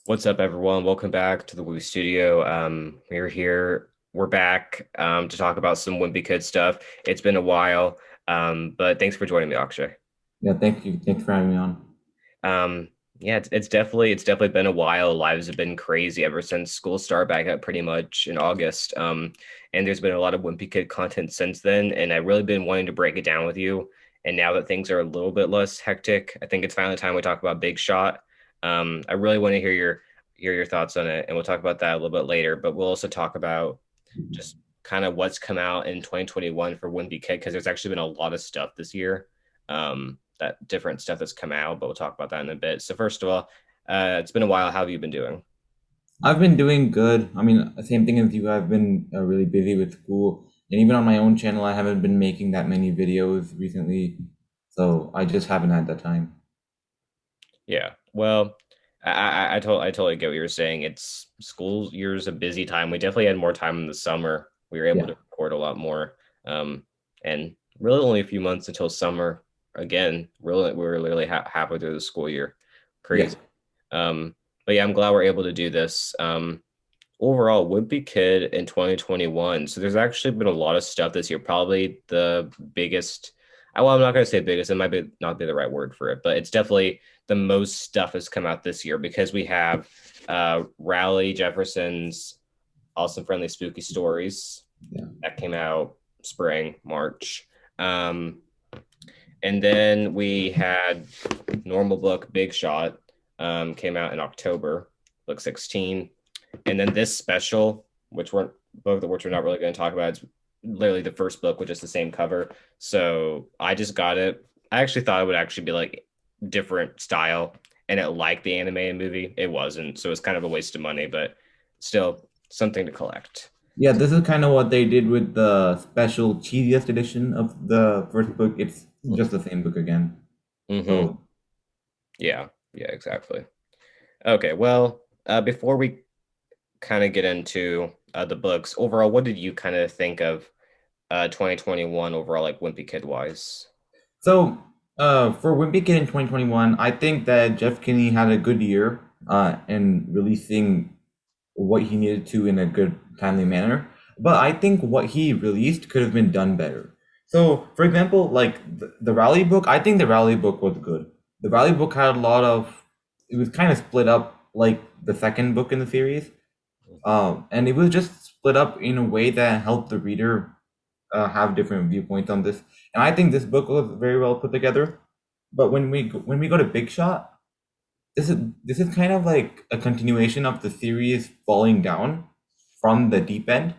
What's up, everyone? Welcome back to the Woo Studio. We're here. We're back to talk about some Wimpy Kid stuff. It's been a while, but thanks for joining me, Akshay. Yeah, thank you. Thanks for having me on. Yeah, it's definitely been a while. Lives have been crazy ever since school started back up pretty much in August. And there's been a lot of Wimpy Kid content since then, and I've really been wanting to break it down with you. And now that things are a little bit less hectic, I think it's finally time we talk about Big Shot. I really want to hear your thoughts on it, and we'll talk about that a little bit later. But we'll also talk about just kind of what's come out in 2021 for Wimpy Kid because there's actually been a lot of stuff this year. That different stuff that's come out, but we'll talk about that in a bit. So first of all, it's been a while. How have you been doing? I've been doing good. I mean, same thing as you. I've been really busy with school, and even on my own channel, I haven't been making that many videos recently, so I just haven't had the time. Yeah. Well, I totally get what you're saying. It's school year's a busy time. We definitely had more time in the summer. We were able Yeah. to record a lot more. And really only a few months until summer again. Really, we were literally halfway through the school year. Yeah. Crazy. Um, but yeah, I'm glad we're able to do this. Overall, Wimpy Kid in 2021. So there's actually been a lot of stuff this year. Probably the biggest. Well, I'm not going to say biggest. It might be not be the right word for it, but it's definitely the most stuff has come out this year because we have Raleigh Jefferson's Awesome Friendly Spooky Stories Yeah. that came out spring, March. Um, and then we had normal book Big Shot came out in October, book 16. And then this special, which we're both of which we're not really going to talk about, it's literally the first book with just the same cover. So I just got it. I actually thought it would actually be like different style and it like the animated movie. It wasn't. So it's kind of a waste of money, but still something to collect. Yeah, this is kind of what they did with the special cheesiest edition of the first book. It's just the same book again. Mm-hmm. So Yeah. Yeah, exactly. Okay. Well, before we kind of get into the books overall, what did you kind of think of 2021 overall, like Wimpy Kid wise? So, for Wimpy Kid in 2021, I think that Jeff Kinney had a good year in releasing what he needed to in a good, timely manner. But I think what he released could have been done better. So, for example, like the Rally book, I think the Rally book was good. The Rally book had a lot of, it was kind of split up like the second book in the series. And it was just split up in a way that helped the reader have different viewpoints on this. And I think this book was very well put together. But when we go to Big Shot, this is kind of like a continuation of the series falling down from the deep end.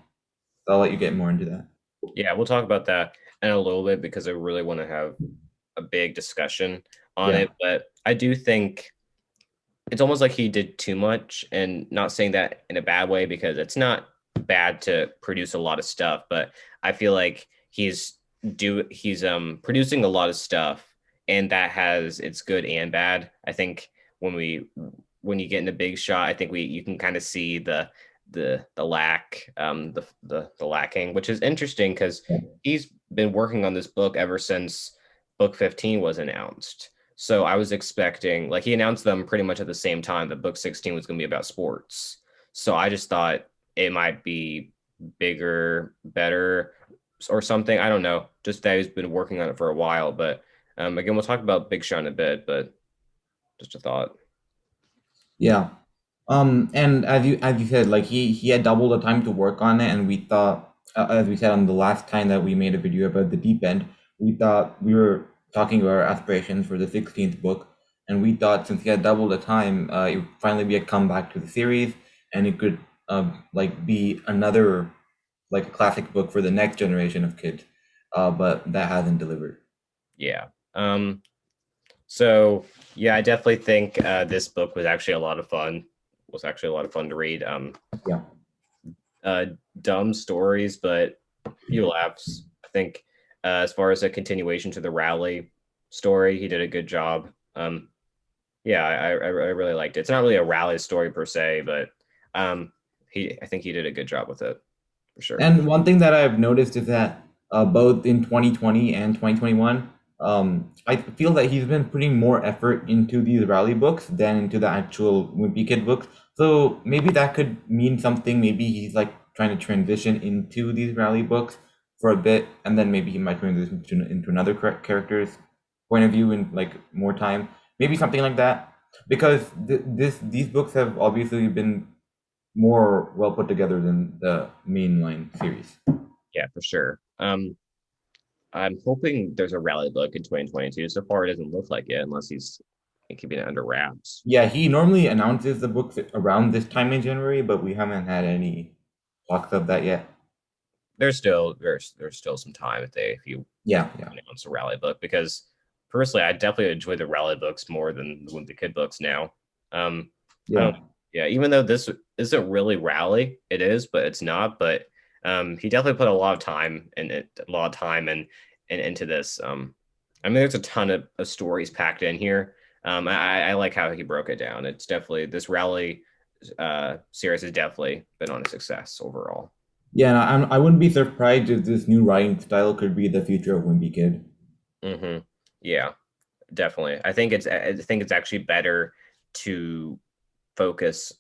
So I'll let you get more into that. Yeah, we'll talk about that in a little bit because I really want to have a big discussion on Yeah. it. But I do think it's almost like he did too much, and not saying that in a bad way because it's not bad to produce a lot of stuff, but I feel like he's producing a lot of stuff, and that has it's good and bad. I think when you get in a big shot, I think we you can kind of see the lack the lacking, which is interesting because he's been working on this book ever since book 15 was announced. So I was expecting, like, he announced them pretty much at the same time that book 16 was going to be about sports. So I just thought it might be bigger, better, or something. I don't know. Just that he's been working on it for a while. But again, we'll talk about Big Sean in a bit, but just a thought. Yeah. And as you said, like he had double the time to work on it, and we thought, as we said on the last time that we made a video about the deep end, we thought we were talking about our aspirations for the 16th book, and we thought since he had double the time, it would finally be a comeback to the series, and it could like be another like a classic book for the next generation of kids. But that hasn't delivered. Yeah. So yeah, I definitely think this book was actually a lot of fun. Was actually a lot of fun to read. Yeah. Uh, Dumb stories, but few laughs. I think as far as a continuation to the rally story, he did a good job. Yeah, I really liked it. It's not really a rally story per se, but I think he did a good job with it for sure. And one thing that I've noticed is that both in 2020 and 2021, I feel that he's been putting more effort into these rally books than into the actual Wimpy Kid books. So maybe that could mean something. Maybe he's like trying to transition into these rally books for a bit, and then maybe he might transition into another character's point of view in like more time. Maybe something like that. Because these books have obviously been more well put together than the mainline series. Yeah, for sure. I'm hoping there's a rally book in 2022. So far, it doesn't look like it, unless he's keeping it under wraps. Yeah, he normally announces the books around this time in January, but we haven't had any talks of that yet. There's still some time if you Yeah, yeah, announce a rally book, because personally, I definitely enjoy the rally books more than the Wimpy Kid books now. I don't. yeah, Yeah, even though this isn't really rally, it is, but it's not. But he definitely put a lot of time and a lot of time and into this. I mean, there's a ton of stories packed in here. I like how he broke it down. It's definitely this rally series has definitely been on a success overall. yeah. And I wouldn't be surprised if this new writing style could be the future of Wimpy Kid. Hmm. Yeah, definitely. I think it's actually better to focus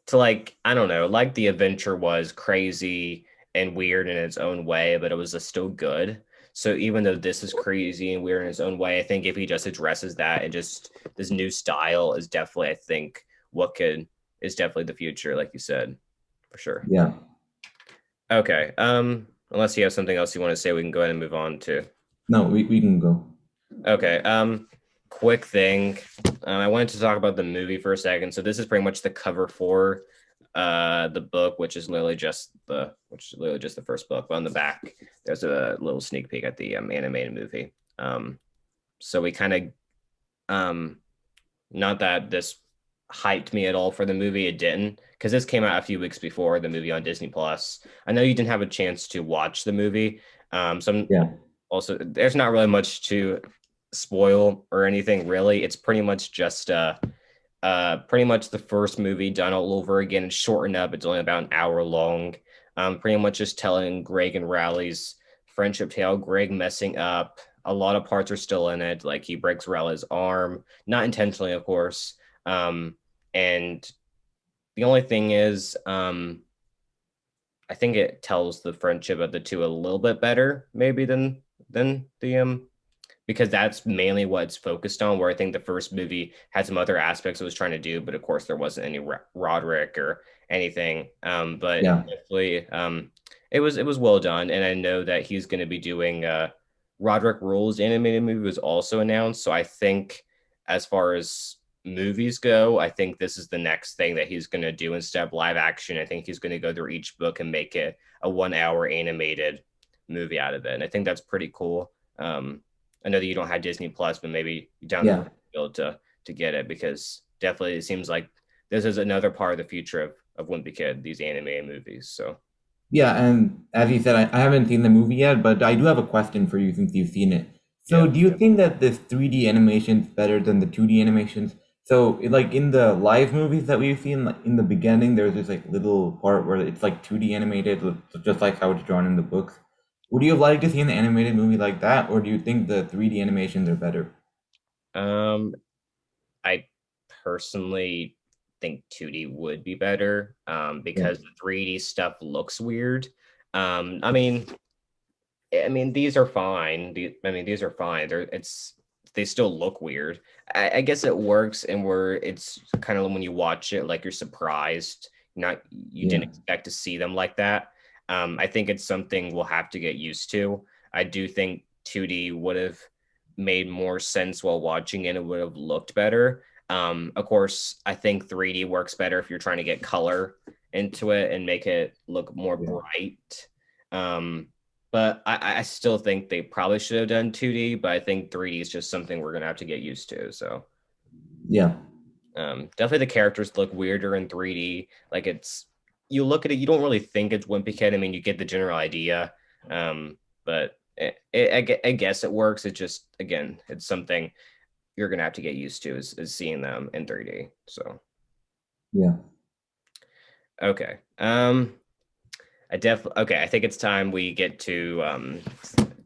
to, like, I don't know, like the adventure was crazy and weird in its own way, but it was still good. So even though this is crazy and weird in its own way, I think if he just addresses that and just this new style is definitely, I think, what could is definitely the future, like you said, for sure. Yeah. Okay. Unless you have something else you want to say, we can go ahead and move on to. No, we can go. Okay. Quick thing. I wanted to talk about the movie for a second. So this is pretty much the cover for the book, which is literally just the first book. But on the back, there's a little sneak peek at the animated movie. So we kind of um not that this hyped me at all for the movie. It didn't, because this came out a few weeks before the movie on Disney Plus. I know you didn't have a chance to watch the movie. Yeah, Also, there's not really much to spoil or anything really. It's pretty much the first movie done all over again. It's shortened up. It's only about an hour long. Pretty much just telling Greg and Riley's friendship tale. Greg messing up. A lot of parts are still in it. Like he breaks Riley's arm, not intentionally, of course. And the only thing is, I think it tells the friendship of the two a little bit better, maybe than the because that's mainly what it's focused on. Where I think the first movie had some other aspects it was trying to do, but of course there wasn't any Roderick or anything. But yeah, definitely, it was well done, and I know that he's going to be doing Roderick Rules animated movie was also announced. So I think as far as movies go, I think this is the next thing that he's going to do instead of live action. I think he's going to go through each book and make it a 1 hour animated movie out of it, and I think that's pretty cool. I know that you don't have Disney Plus, but maybe down the road yeah. you'll be able to get it, because definitely it seems like this is another part of the future of Wimpy Kid, these anime movies. So Yeah, and as you said, I haven't seen the movie yet, but I do have a question for you since you've seen it. So, yeah. do you think that this 3D animation is better than the 2D animations? So, like in the live movies that we've seen, like in the beginning, there's this like little part where it's like 2D animated, just like how it's drawn in the books. Would you have liked to see an animated movie like that, or do you think the 3D animations are better? Um, I personally think 2D would be better, Yeah, because the 3D stuff looks weird. I mean, these are fine. I mean, these are fine. They still look weird. I guess it works, and where it's kind of when you watch it, like you're surprised, not you didn't yeah, expect to see them like that. I think it's something we'll have to get used to. I do think 2D would have made more sense while watching it. It would have looked better. Of course, I think 3D works better if you're trying to get color into it and make it look more yeah, bright. Um, but I still think they probably should have done 2D, but I think 3D is just something we're gonna have to get used to. So yeah. definitely the characters look weirder in 3D. Like it's you look at it, you don't really think it's Wimpy Kid. I mean, you get the general idea, but I guess it works. It just again, it's something you're gonna have to get used to is seeing them in 3D. So Yeah. okay, okay. I think it's time we get to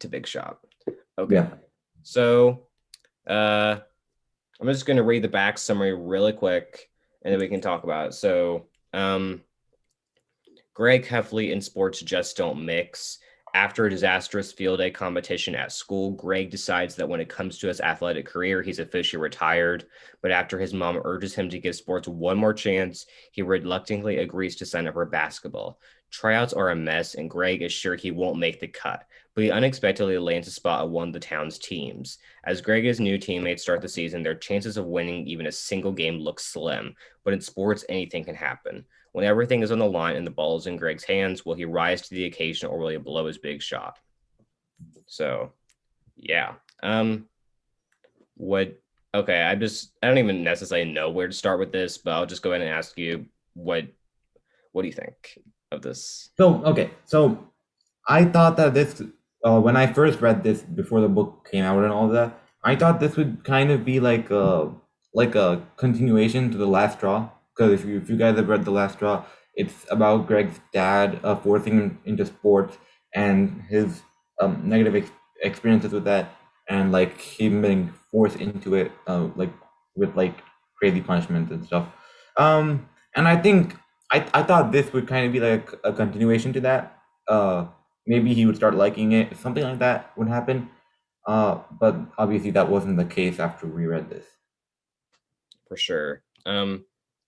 Big Shop. Okay. Yeah. So uh, I'm just going to read the back summary really quick, and then we can talk about it. Greg Heffley and sports just don't mix. After a disastrous field day competition at school, Greg decides that when it comes to his athletic career, he's officially retired. But after his mom urges him to give sports one more chance, he reluctantly agrees to sign up for basketball. Tryouts are a mess, and Greg is sure he won't make the cut, but he unexpectedly lands a spot on one of the town's teams. As Greg's new teammates start the season, their chances of winning even a single game look slim. But in sports, anything can happen. When everything is on the line and the ball is in Greg's hands, will he rise to the occasion or will he blow his big shot? So, yeah. What? Okay, I don't even necessarily know where to start with this, but I'll just go ahead and ask you what do you think of this? So, okay, so I thought that this, when I first read this before the book came out and all that, I thought this would kind of be like a continuation to The Last Straw. Because if you guys have read The Last Straw, it's about Greg's dad forcing him into sports and his negative experiences with that, and like him being forced into it, like with like crazy punishments and stuff. And I think I thought this would kind of be like a continuation to that. Maybe he would start liking it, something like that would happen. But obviously that wasn't the case after we read this. For sure.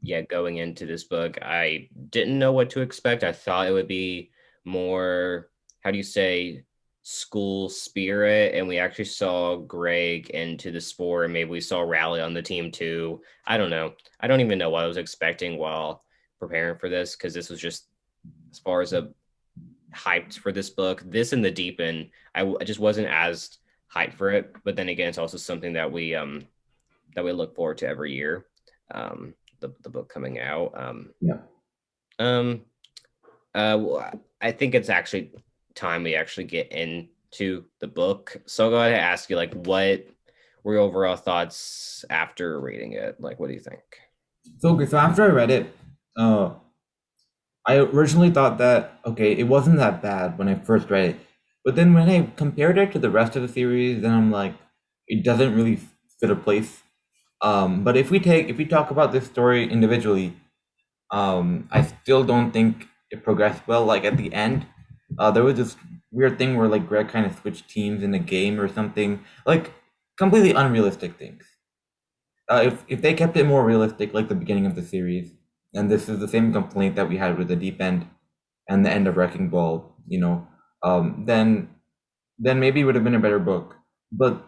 Yeah, going into this book, I didn't know what to expect. I thought it would be more, how do you say, school spirit, and we actually saw Greg into the sport, and maybe we saw Rally on the team too. I don't know. I don't even know what I was expecting while preparing for this because this was just as far as a hyped for this book. This in the deep end, I just wasn't as hyped for it. But then again, it's also something that we look forward to every year. The book coming out. Yeah. Um, well, I think it's actually time we actually get into the book. So I'll go ahead and ask you, like, what were your overall thoughts after reading it? Like, what do you think? So okay, so after I read it, uh, I originally thought that okay, it wasn't that bad when I first read it, but then when I compared it to the rest of the series, then I'm like, it doesn't really fit a place. But if we talk about this story individually, I still don't think it progressed well. Like at the end, there was this weird thing where like Greg kind of switched teams in a game or something, like completely unrealistic things. If they kept it more realistic, like the beginning of the series, and this is the same complaint that we had with the deep end and the end of Wrecking Ball, then maybe it would have been a better book. But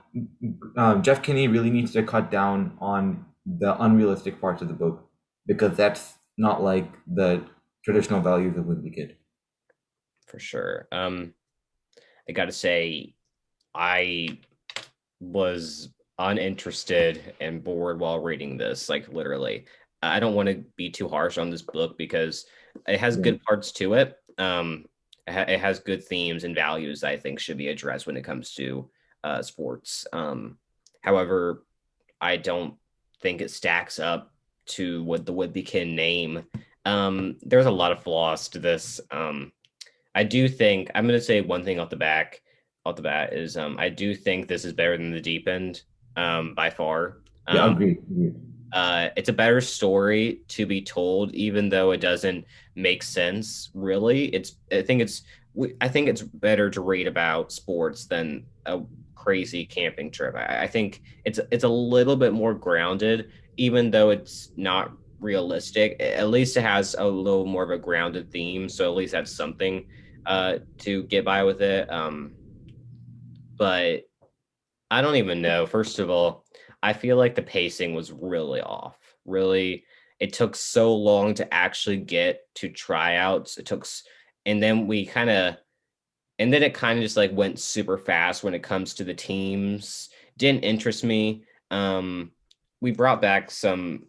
Jeff Kinney really needs to cut down on the unrealistic parts of the book because that's not like the traditional values of Wimpy Kid. For sure. I got to say, I was uninterested and bored while reading this, like literally. I don't want to be too harsh on this book because it has Yeah. good parts to it. It has good themes and values that I think should be addressed when it comes to sports. However, I don't think it stacks up to what the would be can name. There's a lot of flaws to this. I do think I'm going to say one thing off the bat is I do think this is better than the deep end by far. Yeah, Um, agreed. Agreed. it's a better story to be told, even though it doesn't make sense. Really, I think it's better to read about sports than a crazy camping trip. I think it's a little bit more grounded, even though it's not realistic. At least it has a little more of a grounded theme, so at least that's something to get by with it. But I don't even know. First of all, I feel like the pacing was really off. Really, it took so long to actually get to tryouts. And then and then it kind of just like went super fast when it comes to the teams. Didn't interest me. We brought back some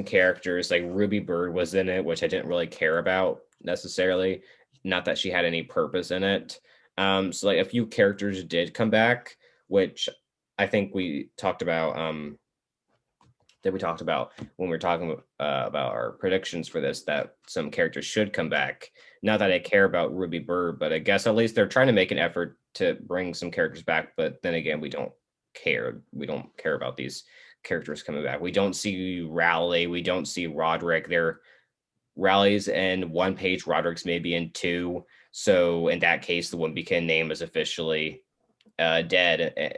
characters like Ruby Bird was in it, which I didn't really care about necessarily. Not that she had any purpose in it. So like a few characters did come back, which I think we talked about that we talked about when we were talking about our predictions for this that some characters should come back. Not that I care about Ruby Bird, but I guess at least they're trying to make an effort to bring some characters back. But then again, we don't care. We don't care about these characters coming back. We don't see Rowley. We don't see Roderick. They're Rowley's in one page. Roderick's maybe in two. So in that case, the Wimpy name is officially dead.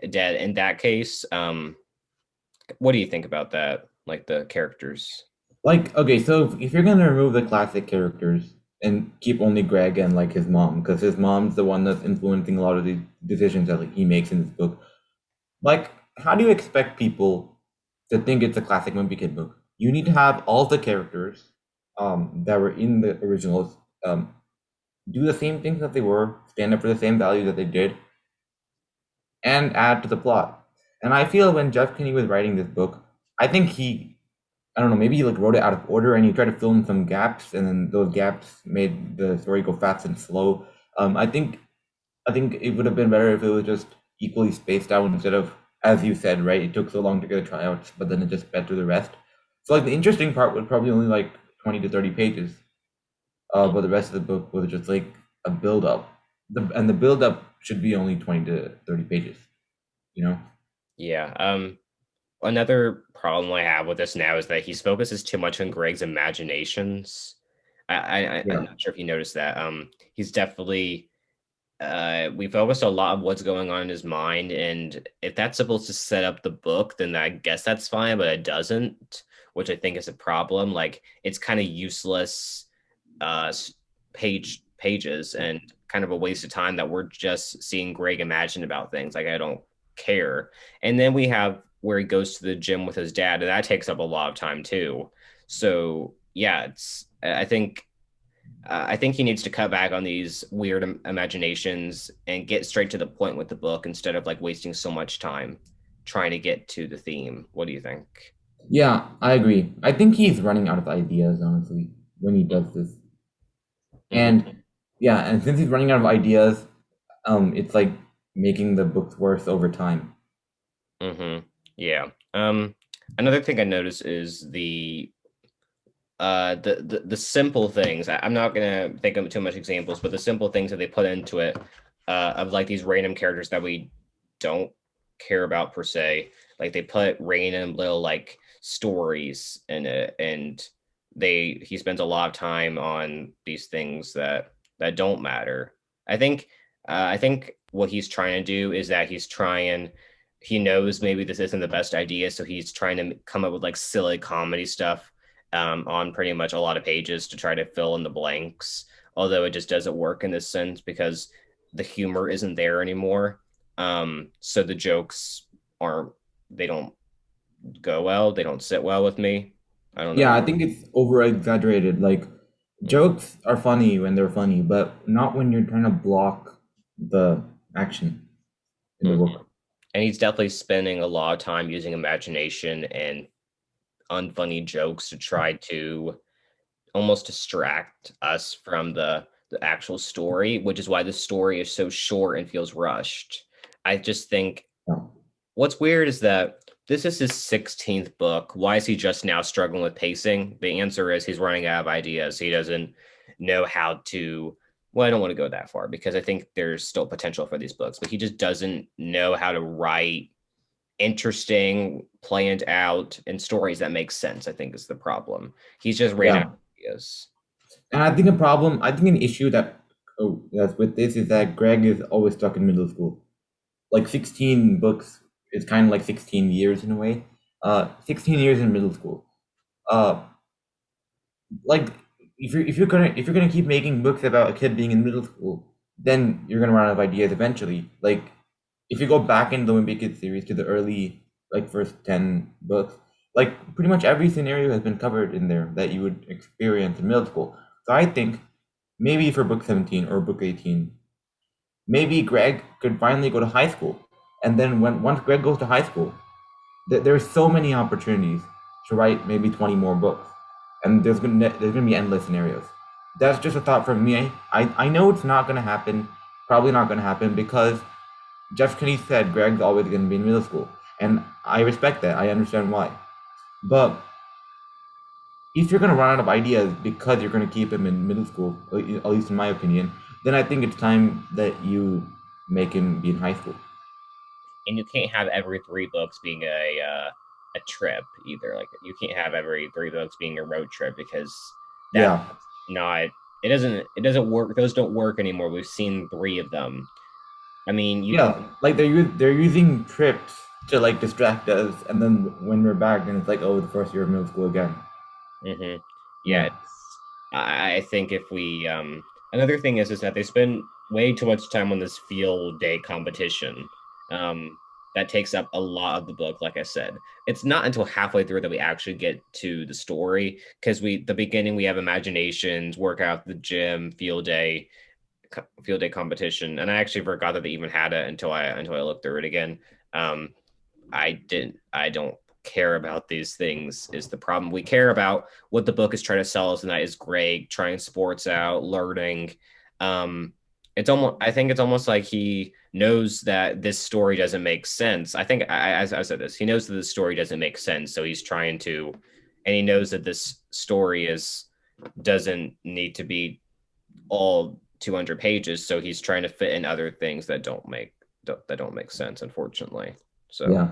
Dead in that case. What do you think about that? Like the characters? Like, okay, so if you're gonna remove the classic characters and keep only Greg and like his mom, because his mom's the one that's influencing a lot of the decisions that like he makes in this book. Like, how do you expect people to think it's a classic Wimpy Kid book? You need to have all the characters that were in the originals do the same things that they were, stand up for the same values that they did, and add to the plot. And I feel when Jeff Kinney was writing this book, I think I don't know, maybe he like wrote it out of order and he tried to fill in some gaps, and then those gaps made the story go fast and slow. I think it would have been better if it was just equally spaced out instead of, as you said, right? It took so long to get the tryouts, but then it just sped through the rest. So like the interesting part was probably only like 20 to 30 pages, but the rest of the book was just like a build up. And the build up should be only 20 to 30 pages, you know? Yeah. Another problem I have with this now is that he focuses too much on Greg's imaginations. I'm Yeah. not sure if you noticed that. He's definitely we focused a lot on what's going on in his mind, and if that's supposed to set up the book, then I guess that's fine, but it doesn't, which I think is a problem. Like it's kind of useless pages and kind of a waste of time that we're just seeing Greg imagine about things. Like I don't care. And then we have where he goes to the gym with his dad, and that takes up a lot of time too. So yeah, it's I think he needs to cut back on these weird imaginations and get straight to the point with the book instead of like wasting so much time trying to get to the theme. What do you think? Yeah, I agree. I think he's running out of ideas, honestly, when he does this. Mm-hmm. And yeah, and since he's running out of ideas, it's like making the books worse over time. Mm-hmm. Yeah. Another thing I noticed is the simple things. I'm not gonna think of too much examples, but the simple things that they put into it of like these random characters that we don't care about per se. Like they put random little like stories in it, and he spends a lot of time on these things that don't matter. I think what he's trying to do is that he knows maybe this isn't the best idea, so he's trying to come up with like silly comedy stuff on pretty much a lot of pages to try to fill in the blanks. Although it just doesn't work in this sense because the humor isn't there anymore. So the jokes aren't, they don't go well. They don't sit well with me. I don't Yeah, know. I think it's over exaggerated. Like jokes are funny when they're funny, but not when you're trying to block the action in the Mhm. book. And he's definitely spending a lot of time using imagination and unfunny jokes to try to almost distract us from the actual story, which is why the story is so short and feels rushed. I just think Yeah. what's weird is that this is his 16th book. Why is he just now struggling with pacing? The answer is he's running out of ideas. He doesn't know how to. Well, I don't want to go that far because I think there's still potential for these books, but he just doesn't know how to write interesting, planned out, and stories that make sense. I think is the problem. He's just ran out Yeah. of ideas. And I think an issue that's with this is that Greg is always stuck in middle school. Like 16 books is kind of like 16 years in a way. 16 years in middle school. Uh, like if you're gonna keep making books about a kid being in middle school, then you're gonna run out of ideas eventually. Like if you go back in the Wimpy Kid series to the early like first 10 books, like pretty much every scenario has been covered in there that you would experience in middle school. So I think maybe for book 17 or book 18, maybe Greg could finally go to high school. And then once Greg goes to high school, there's so many opportunities to write maybe 20 more books, and there's gonna be endless scenarios. That's just a thought from me. I know it's not gonna happen, probably not gonna happen because Jeff Kinney said Greg's always gonna be in middle school, and I respect that. I understand why, but if you're gonna run out of ideas because you're gonna keep him in middle school, at least in my opinion, then I think it's time that you make him be in high school. and you can't have every three books being a trip either. Like you can't have every three books being a road trip because that's Yeah, not it doesn't work. Those don't work anymore. We've seen three of them. I mean, you yeah. Like they're using trips to like distract us, and then when we're back, then it's like, oh, the first year of middle school again. hmm yeah, Yeah, I think if we another thing is that they spend way too much time on this field day competition. Um that takes up a lot of the book, like I said. It's not until halfway through that we actually get to the story because the beginning we have imaginations, workout at the gym, field day competition, and I actually forgot that they even had it until I looked through it again. Um I don't care about these things is the problem. We care about what the book is trying to sell us, and that is Greg trying sports out, learning. It's almost I think it's almost like he knows that this story doesn't make sense. I think as I said this, he knows that this story doesn't make sense, so he's trying to, and he knows that this story is doesn't need to be all 200 pages, so he's trying to fit in other things that don't make sense, unfortunately. So yeah.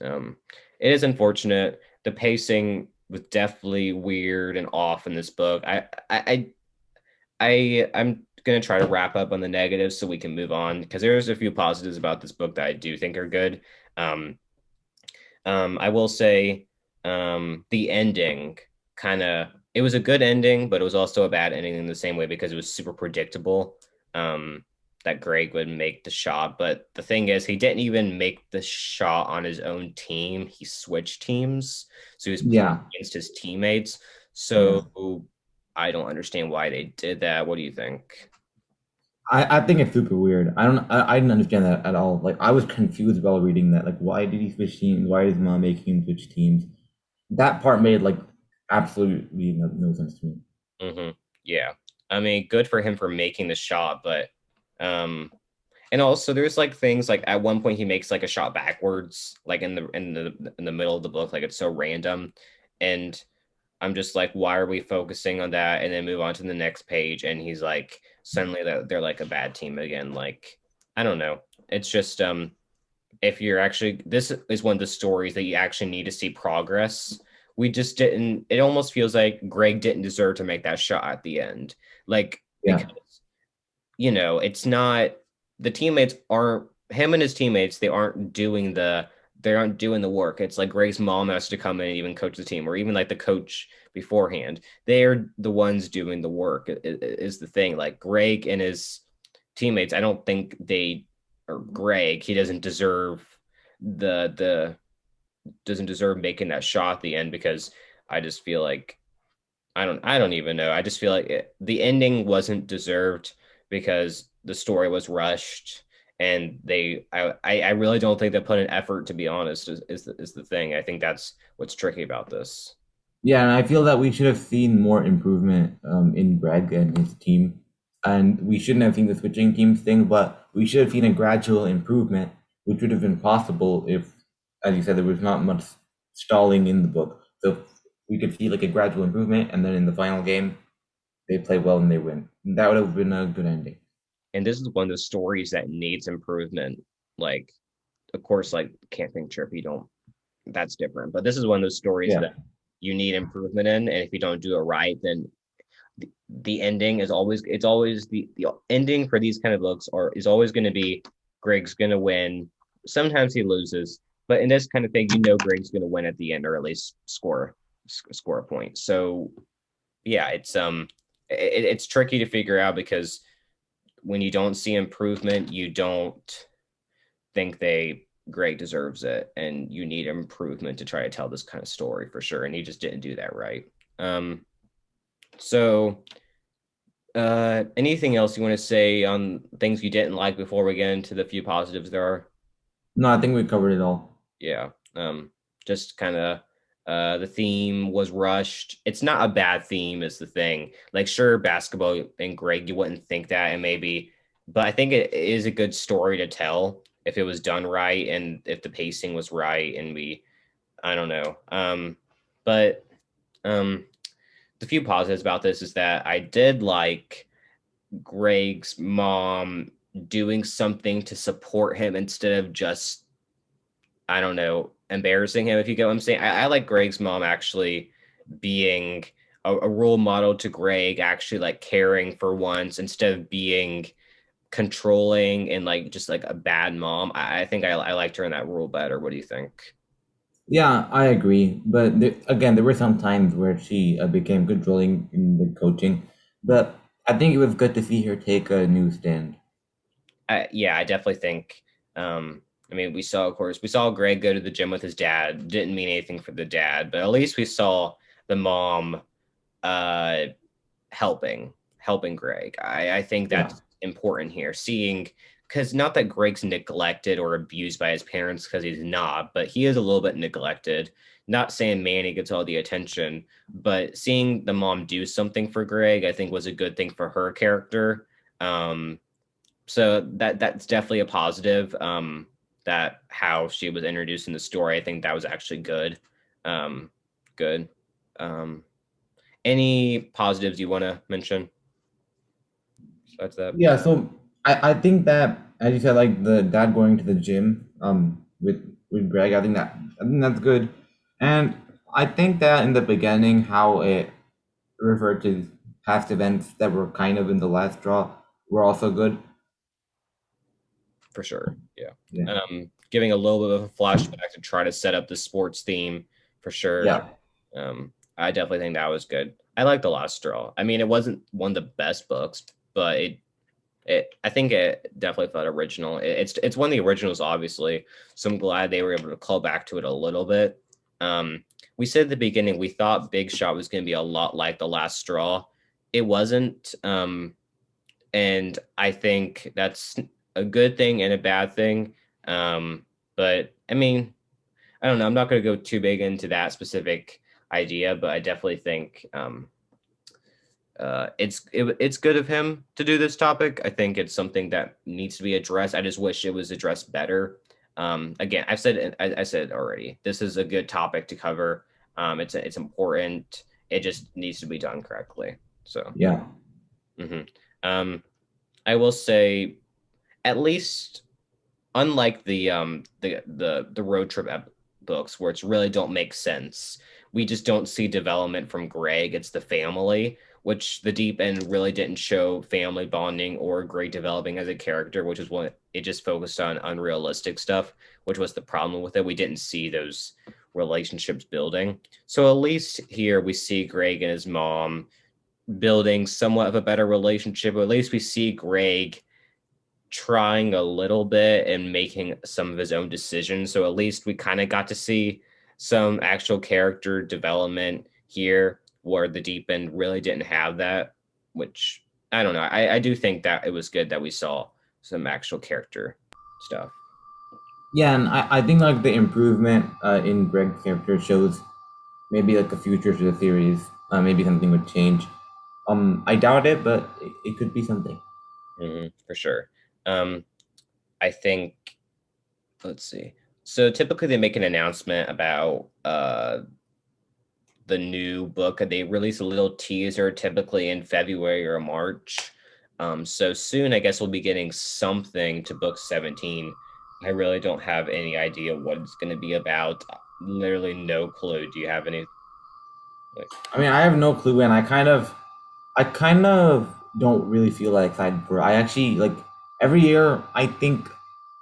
um, it is unfortunate. The pacing was definitely weird and off in this book. I'm gonna try to wrap up on the negatives so we can move on because there's a few positives about this book that I do think are good. Um, I will say the ending kind of it was a good ending, but it was also a bad ending in the same way because it was super predictable. Um, that Greg would make the shot, but the thing is, he didn't even make the shot on his own team. He switched teams, so he was playing Yeah, against his teammates. yeah. So I don't understand why they did that. What do you think? I think it's super weird. I didn't understand that at all. Like I was confused while reading that. Like why did he switch teams? Why is mom making him switch teams? That part made like absolutely no sense to me. Yeah, I mean, good for him for making the shot, but um, and also there's like things like at one point he makes like a shot backwards, like in the middle of the book, like it's so random, and I'm just like, why are we focusing on that? And then move on to the next page, and he's like, suddenly they're like a bad team again. Like, I don't know. It's just if you're actually this is one of the stories that you actually need to see progress. We just didn't. It almost feels like Greg didn't deserve to make that shot at the end, like Yeah, because it's not the teammates aren't him and his teammates. They aren't doing the work. It's like Greg's mom has to come in and even coach the team, or even like the coach beforehand. They're the ones doing the work. Is the thing like Greg and his teammates? I don't think they or Greg. He the doesn't deserve making that shot at the end because I just feel like I don't even know. I just feel like the ending wasn't deserved because the story was rushed and I really don't think they put an effort, to be honest, is the thing. I think that's what's tricky about this. yeah, and I feel that we should have seen more improvement in Greg and his team, and we shouldn't have seen the switching teams thing, but we should have seen a gradual improvement, which would have been possible if, as you said, there was not much stalling in the book. So we could see like a gradual improvement, and then in the final game, they play well and they win. That would have been a good ending. And this is one of the stories that needs improvement. Like, of course, like Camping Trip, you don't that's different. But this is one of those stories Yeah, that you need improvement in, and if you don't do it right, then the ending is always it's always the ending for these kind of books are is always going to be Greg's going to win. Sometimes he loses, but in this kind of thing, Greg's going to win at the end or at least score a point. So yeah, it's tricky to figure out because when you don't see improvement, you don't think they Greg deserves it, and you need improvement to try to tell this kind of story for sure. And he just didn't do that right. So anything else you want to say on things you didn't like before we get into the few positives there are? no, I think we covered it all. Yeah. Just kind of the theme was rushed. It's not a bad theme is the thing. Like sure, basketball and Greg, you wouldn't think that and maybe, but I think it is a good story to tell if it was done right and if the pacing was right and I don't know. But um the few positives about this is that I did like Greg's mom. doing something to support him instead of just, I don't know, embarrassing him, if you get what I'm saying. I like Greg's mom actually being a role model to Greg, actually like caring for once instead of being controlling and like just like a bad mom. I think I liked her in that role better. What do you think? Yeah, I agree. But again, there were some times where she became controlling in the coaching. But I think it was good to see her take a new stand. Yeah, I definitely think. I mean, we saw, of course, we saw Greg go to the gym with his dad. Didn't mean anything for the dad, but at least we saw the mom uh, helping Greg. I think Yeah. that's important here. Seeing, because not that Greg's neglected or abused by his parents, because he's not, but he is a little bit neglected. Not saying Manny gets all the attention, but seeing the mom do something for Greg, I think was a good thing for her character. Um, so that's definitely a positive. That how she was introduced in the story, I think that was actually good. Um, good. Um, any positives you want to mention besides that? Yeah, so I think that as you said, like the dad going to the gym with Greg, I think that's good. And I think that in the beginning how it referred to past events that were kind of in the last straw were also good. For sure. Yeah. Yeah. Giving a little bit of a flashback to try to set up the sports theme for sure. Yeah. I definitely think that was good. I like the last straw. I mean, it wasn't one of the best books, but it I think it definitely felt original. It's one of the originals, obviously. So I'm glad they were able to call back to it a little bit. We said at the beginning we thought Big Shot was going to be a lot like the last straw. It wasn't. And I think that's a good thing and a bad thing. But I mean, I don't know. I'm not going to go too big into that specific idea, but I definitely think it's good of him to do this topic. I think it's something that needs to be addressed. I just wish it was addressed better. Again, I said it already. This is a good topic to cover. It's important. It just needs to be done correctly. So, Yeah. mhm. um, I will say at least unlike the road trip books where it's really don't make sense, we just don't see development from Greg. It's the family, which the deep end really didn't show family bonding or Greg developing as a character, which is what it just focused on unrealistic stuff, which was the problem with it. We didn't see those relationships building. So at least here we see Greg and his mom building somewhat of a better relationship. Or at least we see Greg trying a little bit and making some of his own decisions. So at least we kind of got to see some actual character development here where the deep end really didn't have that, which I don't know. I do think that it was good that we saw some actual character stuff. Yeah, and I think like the improvement in Greg's character shows maybe like a future to the series. Maybe something would change. I doubt it, but it could be something. For sure. Um, I think, let's see. So typically they make an announcement about the new book. They release a little teaser typically in February or March. So soon, I guess we'll be getting something to book 17. I really don't have any idea what it's going to be about. Literally no clue. Do you have any? Like, I mean, I have no clue, and I kind of don't really feel that excited for it. I actually like every year. I think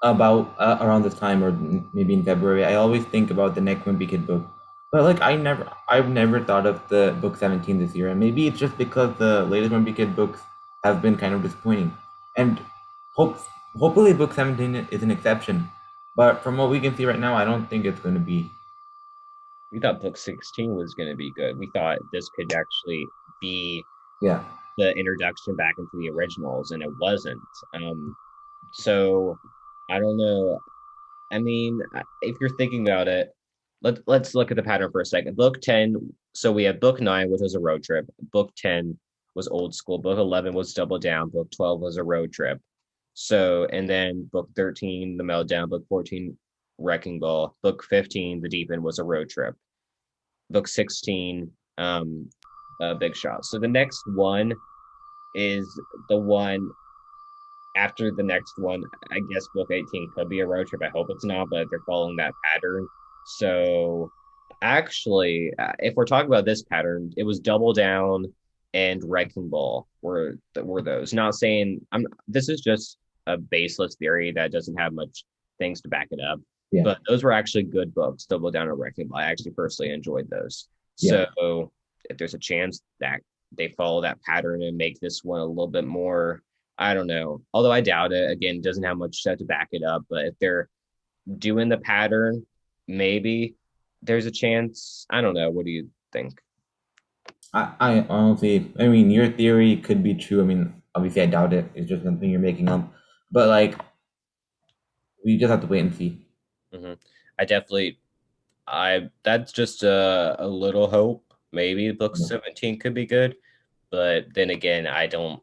about around this time, or maybe in February. I always think about the next Wimpy Kid book, but like I've never thought of the book 17 this year, and maybe it's just because the latest Wimpy Kid books have been kind of disappointing, and hope hopefully book 17 is an exception. But from what we can see right now, I don't think it's going to be. we thought book 16 was going to be good. We thought this could actually be Yeah. the introduction back into the originals, and it wasn't. So I don't know. I mean, if you're thinking about it, let's look at the pattern for a second. Book 10, so we have book 9, which was a road trip. Book 10 was old school. Book 11 was double down. Book 12 was a road trip. So, and then book 13, the meltdown. Book 14, wrecking ball. Book 15, the deep end was a road trip. Book 16, big shot. So the next one is the one after the next one, I guess book 18 could be a road trip. I hope it's not, but they're following that pattern. So actually, if we're talking about this pattern, it was Double Down and Wrecking Ball were those. Not saying I'm. This is just a baseless theory that doesn't have much things to back it up. Yeah, But those were actually good books, Double Down and Wrecking Ball. I actually personally enjoyed those. yeah. So if there's a chance that they follow that pattern and make this one a little bit more, I don't know. Although I doubt it. Again, doesn't have much stuff to back it up. But if they're doing the pattern, maybe there's a chance. I don't know. What do you think? I honestly, I mean, your theory could be true. I mean, obviously, I doubt it. It's just something you're making up. But like, we just have to wait and see. Hmm. I definitely, I that's just a little hope. Maybe book Yeah, 17 could be good, but then again, I don't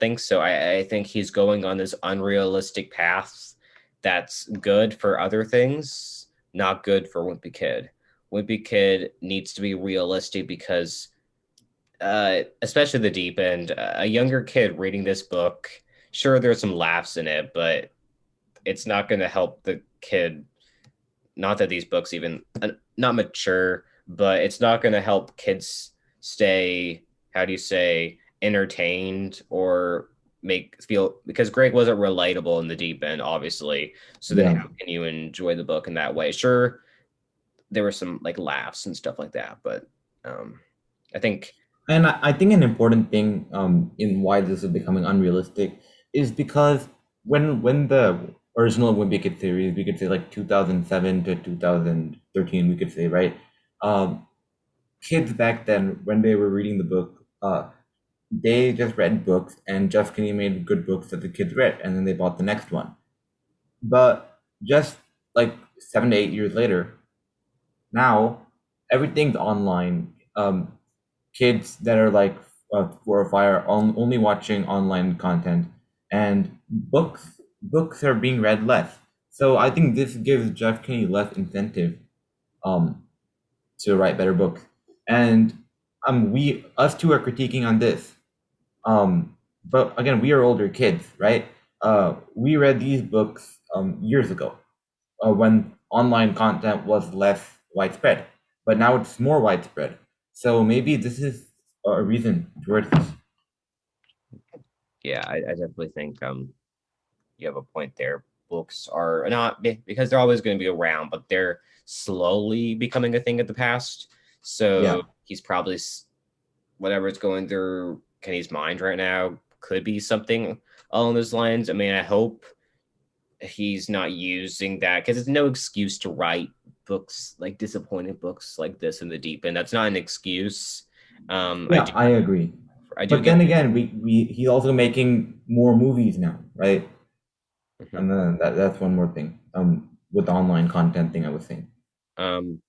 think so. I think he's going on this unrealistic path that's good for other things, not good for Wimpy Kid. Wimpy Kid needs to be realistic because, especially the deep end, a younger kid reading this book, sure, there's some laughs in it, but it's not going to help the kid. Not that these books even not mature, but it's not going to help kids stay, how do you say, entertained or make feel, because Greg wasn't relatable in the deep end, obviously. So then yeah. how can you enjoy the book in that way? Sure, there were some like laughs and stuff like that, but um I think And I think an important thing in why this is becoming unrealistic is because when the original Wimpy Kid series, we could say like 2007 to 2013, we could say, right? Um, Kids back then, when they were reading the book, they just read books, and Jeff Kinney made good books that the kids read, and then they bought the next one. But just like 7 to 8 years later, now everything's online. Kids that are like 4 or 5 are only watching online content, and books are being read less. So I think this gives Jeff Kinney less incentive um to write better books. And we us two are critiquing on this. But again, we are older kids, right? We read these books years ago, when online content was less widespread, but now it's more widespread. So maybe this is a reason towards this. yeah, I definitely think you have a point there. Books are not because they're always going to be around, but they're slowly becoming a thing of the past. So Yeah, he's probably whatever is going through Kenny's mind right now could be something along those lines. I mean, I hope he's not using that because it's no excuse to write books like disappointing books like this in the deep end. That's not an excuse. I yeah, do, I agree. I do But get. then again, we he's also making more movies now, right? Mhm. And then that's one more thing. With the online content thing I was saying. Um,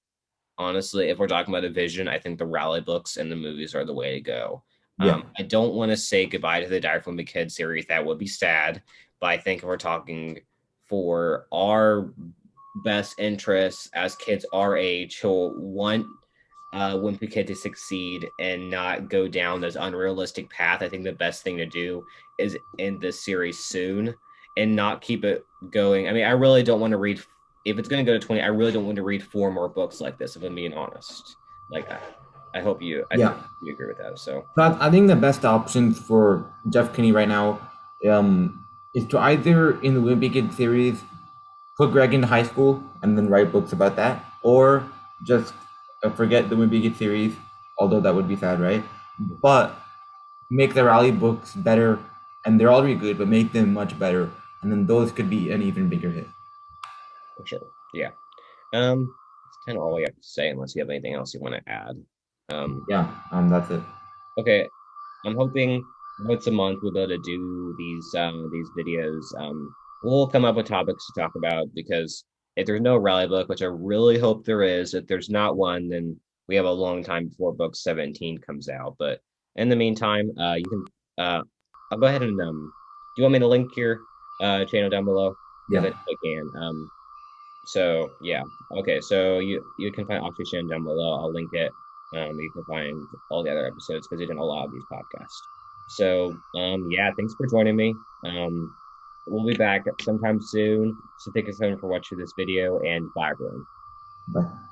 Honestly, if we're talking about a vision, I think the rally books and the movies are the way to go. Yeah, I don't want to say goodbye to the Dire from the Kid series. That would be sad. But I think if we're talking for our best interests as kids our age who want Wimpy Kid to succeed and not go down this unrealistic path, I think the best thing to do is end this series soon and not keep it going. I mean, I really don't want to read, if it's going to go to 20, I really don't want to read four more books like this, if I'm being honest. Like, I think yeah. you agree with that. So, But I think the best options for Jeff Kinney right now is to either in the Wimpy Kid series put Greg into high school and then write books about that, or just forget the Wimpy Kid series, although that would be sad, right? But make the rally books better, and they're already good, but make them much better, and then those could be an even bigger hit. for sure. Yeah. It's kind of all we have to say, unless you have anything else you want to add. Um, Yeah, that's it. okay. I'm hoping once a month we'll be able to do these videos. We'll come up with topics to talk about because if there's no rally book, which I really hope there is, if there's not one, then we have a long time before book 17 comes out. But in the meantime, you can I'll go ahead and do you want me to link your channel down below? Because Yeah. I can. So yeah. Okay, so you can find Oxy down below. I'll link it. You can find all the other episodes because we did a lot of these podcasts. So, yeah, thanks for joining me. We'll be back sometime soon. So thank you so much for watching this video and bye, everyone. Bye.